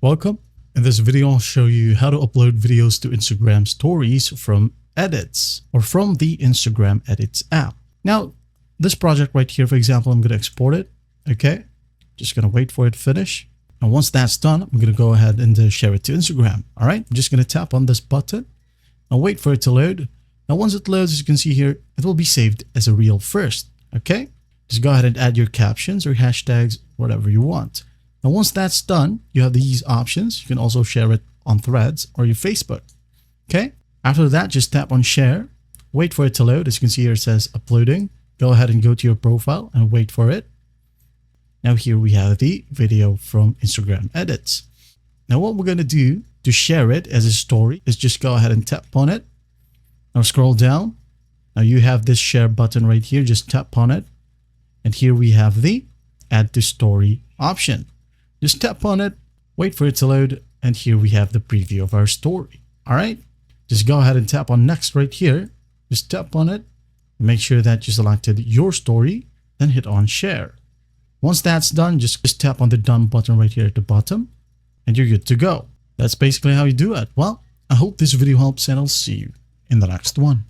Welcome. In this video, I'll show you how to upload videos to Instagram stories from Edits or from the Instagram Edits app. Now, this project right here, for example, I'm going to export it. Okay. Just going to wait for it to finish. And once that's done, I'm going to go ahead and share it to Instagram. All right. I'm just going to tap on this button and wait for it to load. Now, once it loads, as you can see here, it will be saved as a reel first. Okay. Just go ahead and add your captions or hashtags, whatever you want. Now, once that's done, you have these options. You can also share it on Threads or your Facebook. Okay. After that, just tap on share. Wait for it to load. As you can see here, it says uploading. Go ahead and go to your profile and wait for it. Now here we have the video from Instagram Edits. Now what we're going to do to share it as a story is just go ahead and tap on it. Now scroll down. Now you have this share button right here. Just tap on it. And here we have the add to story option. Just tap on it, wait for it to load, and here we have the preview of our story. All right, just go ahead and tap on next right here. Just tap on it, make sure that you selected your story, then hit on share. Once that's done, just tap on the done button right here at the bottom, and you're good to go. That's basically how you do it. Well, I hope this video helps, and I'll see you in the next one.